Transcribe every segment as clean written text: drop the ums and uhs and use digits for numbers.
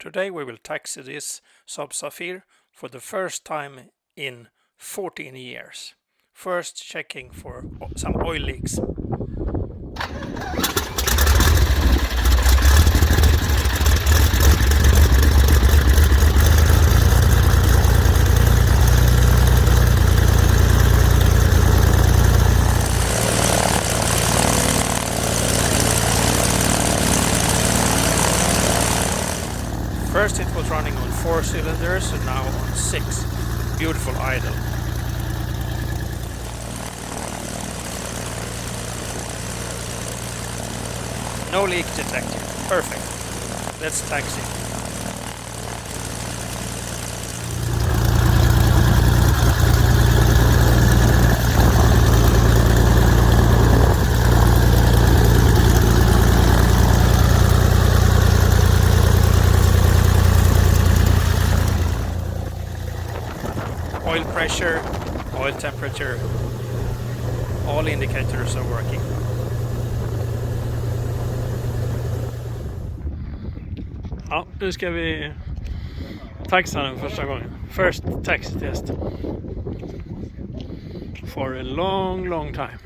Today we will taxi this Saab Safir for the first time in 14 years. First checking for some oil leaks. First it was running on 4 cylinders and now on 6. Beautiful idle. No leak detected. Perfect. Let's taxi. Oil pressure, oil temperature, all indicators are working. Ja, nu ska vi taxa den första gången. First taxi test. For a long time.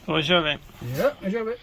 Då kör vi. Ja, nu kör vi.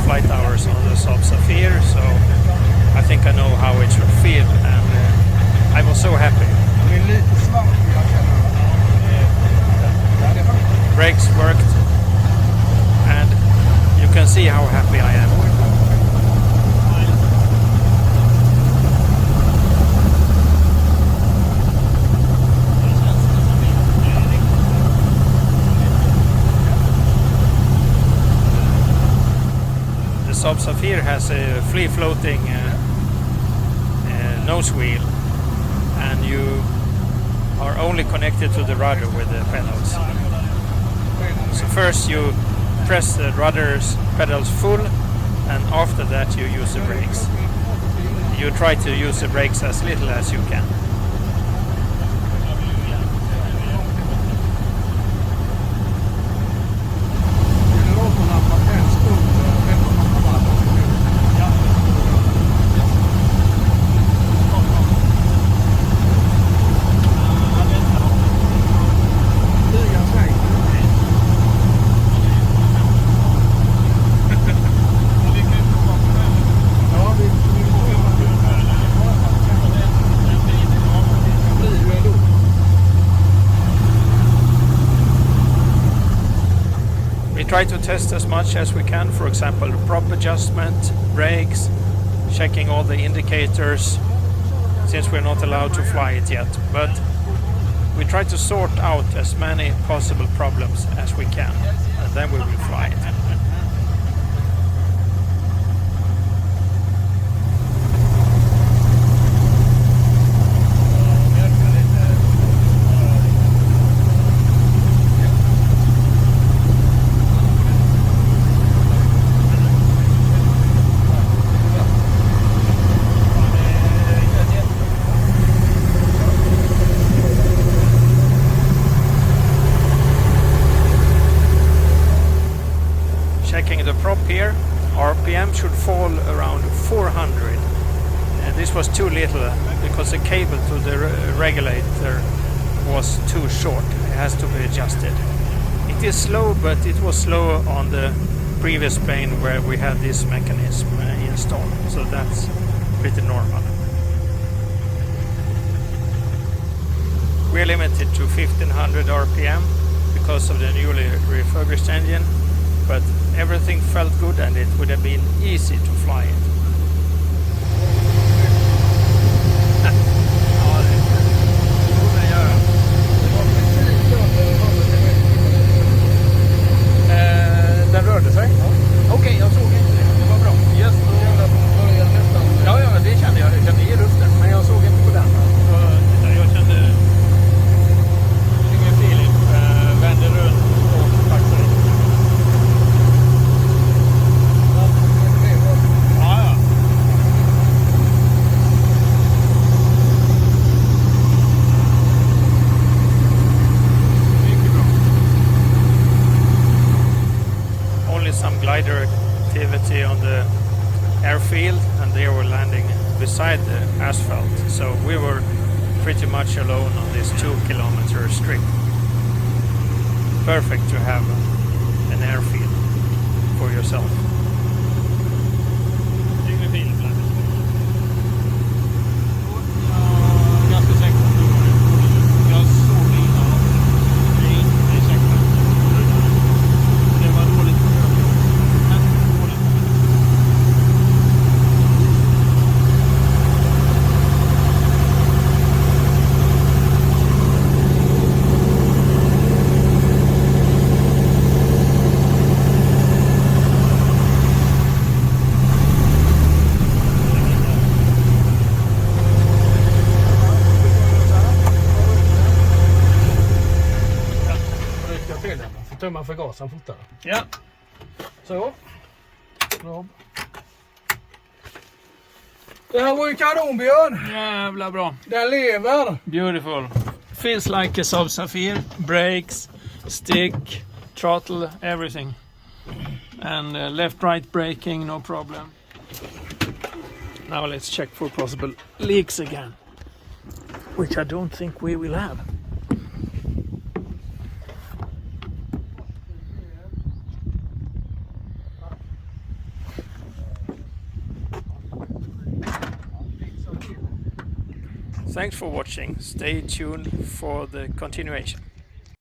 Flight hours on the Saab Safir, so I think I know how it should feel, and I was so happy. Brakes worked, and you can see how happy I am. Saab Safir has a free-floating nose wheel, and you are only connected to the rudder with the pedals. So first you press the rudder's pedals full, and after that you use the brakes. You try to use the brakes as little as you can. Try to test as much as we can, for example, prop adjustment, brakes, checking all the indicators, since we're not allowed to fly it yet. But we try to sort out as many possible problems as we can, and then we will fly it. prompt should fall around 400. This was too little because the cable to the regulator was too short. It has to be adjusted. It is slow, but it was slower on the previous plane where we had this mechanism installed, so that's pretty normal. We're limited to 1500 RPM because of the newly refurbished engine, but everything felt good and it would have been easy to fly it. Den rörde sig? Okej, jag såg inte det. Det var bra. Yes. Ja, det kände jag. Jag kände i luften, men jag såg inte på den. Jag kände ingen feeling. Vände runt och taxade. Ja. Mycket bra. Only some glider activity on the airfield, and they were landing beside the asphalt, so we were pretty much alone on this 2-kilometer strip. Perfect to have an airfield for yourself. Ingen feeling. Ganska säker på det. Jag såg det innan. Nej, det är säkert. Det var dåligt. Tömma förgasaren fortare. Ja. Så. Bra. Det här var ju kanon, Björn. Jävla bra. Den lever. Beautiful. Feels like a Saab Safir. Brakes, stick, throttle, everything. And left-right braking, no problem. Now let's check for possible leaks again. Which I don't think we will have. Thanks for watching. Stay tuned for the continuation.